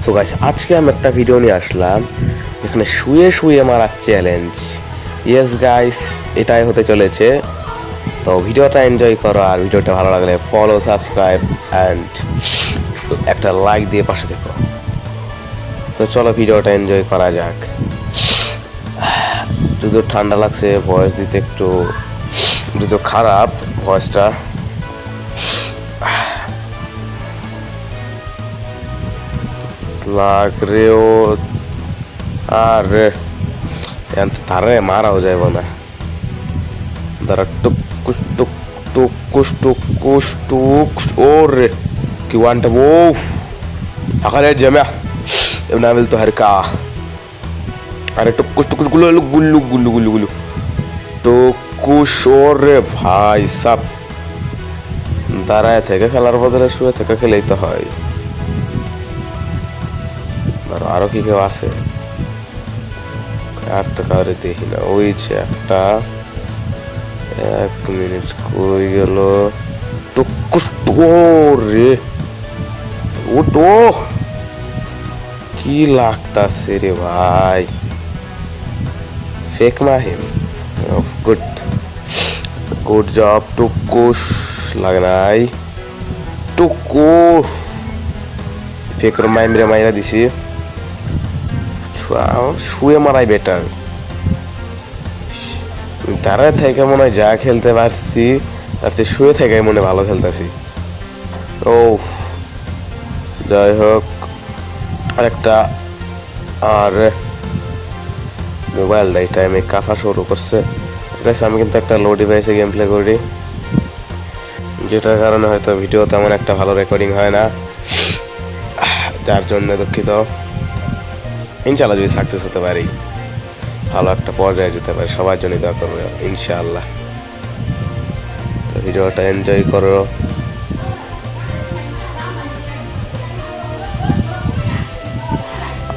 So guys, আজকে আমি একটা ভিডিও নিয়ে আসলাম এখানে শুয়ে শুয়ে মারার চ্যালেঞ্জ। ইয়েস গাইস, এটাই হতে চলেছে। তো ভিডিওটা এনজয় করো, আর ভিডিওটা ভালো লাগলে ফলো, সাবস্ক্রাইব অ্যান্ড একটা লাইক দিয়ে পাশে দেখো। তো চলো ভিডিওটা এনজয় করা যাক। যদি ঠান্ডা লাগছে, ভয়েস দিতে একটু যদি খারাপ ভয়েসটা, লাগ রেও আরে এত তারে মারাও যাইব না। দাঁড়া, টুকুস টুক টুকুস টুকুস টুকুস ওরে কি ওয়ানটা ওফ আকারে জামিয়া ابن عملته هركع আরে টুকুস টুকুস গুলো গুল্লু গুল্লু গুল্লু গুল্লু টুকুস ওরে ভাই সাব। দাঁড়ায় থেকে খেলার বদলে শুয়ে থেকে খেলেই তো হয়। আরো কি কেউ আছে? আর তো কাউরে দেখি না। ওই যে একটা, এক মিনিট কই গেল? টুকুস রে ওটো কি লাগতাছে রে ভাই। Fake Mahim, good good job. টুকুস লাগে নাই। টুকুস ফেকের মাইমরে মাইরা দিছি। শুয়ে মারাই বেটার। দাঁড়ায় থেকে মনে হয় যা খেলতে পারছি তার চেয়ে শুয়ে থেকে মনে ভালো খেলতেছি। ও যাই হোক, আরেকটা। আর মোবাইলটা এই টাইমে কাফা শুরু করছে। আমি কিন্তু একটা লো ডিভাইসে গেম প্লে করি, যেটার কারণে হয়তো ভিডিও তেমন একটা ভালো রেকর্ডিং হয় না, যার জন্য দুঃখিত। ইনশাআল্লাহ যদি সাকসেস হতে পারি, ভালো একটা পর্যায়ে যেতে পারি, সবার জন্য দোয়া করবো ইনশাআল্লাহ। তো ভিডিওটা এনজয় করো।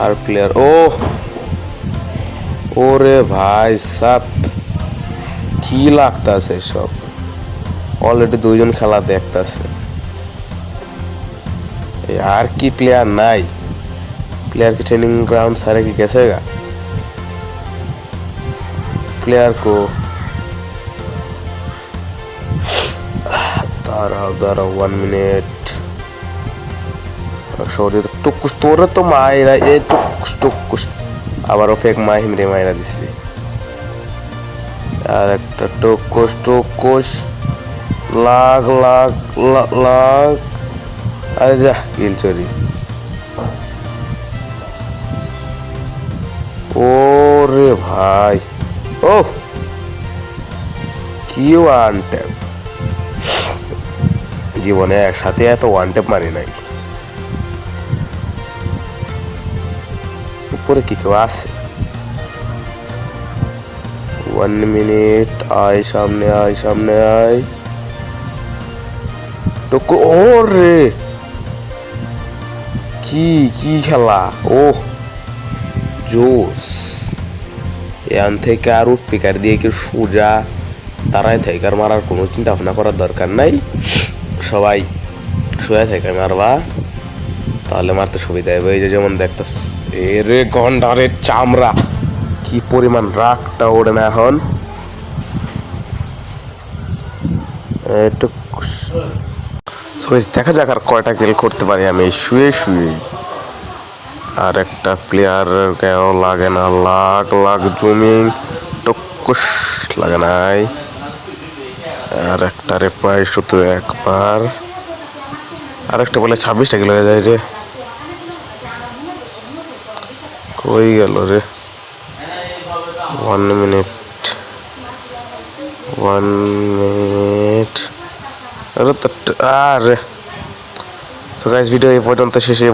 আর প্লেয়ার ওরে ভাই সাব, কি লাগতাছে সব। অলরেডি দুইজন খেলা দেখতাছে। আর কি প্লেয়ার নাই? प्लेयर की ट्रेनिंग ग्राउंड सारे की कैसे गया प्लेयर को? Dara 1 minute sorry. টুকুস তোরে তো মাইরা এই টুকুস আবারও ফেক মাহিম রে মাইরা দিছি। আর একটা টুকুস লাগ লাগ লাগ। আরে যা কিল চুরি। ওরে ভাই, ও কি ওয়ান ট্যাপ। জীবনে একসাথে এত ওয়ান ট্যাপ মারি নাই। উপরে কি কেউ আছে? 1 মিনিট। আয় সামনে, আয় সামনে, আয় টুকু। ওরে কি কি খেলা। ও জোস। এখান থেকে আর পিকার দিয়ে কেউ সোজা দাঁড়ায় থেকে আর মারার কোনো চিন্তা ভাবনা করার দরকার নাই। সবাই শুয়ে থেকে মারবা, তাহলে মারতে সুবিধা হবে। এই যে যেমন দেখতেছ, এরে গন্ডারের চামড়া, কি পরিমাণ রাগটা ওড়ে না এখন। দেখা যাক আর কয়টা কিল করতে পারি আমি শুয়ে শুয়ে। আর একটা প্লেয়ার কেন লাগে না? লাগ লাগ জুমিং টুকুস লাগে নাই। আর একটা রে প্রায় শুধু একবার। আর একটা বলে 26টা কিলো হয়ে যায় রে। কই গেল রে? 1 মিনিট 1 মিনিট। আরে সো গাইস, ভিডিও এই পর্যন্ত শেষে।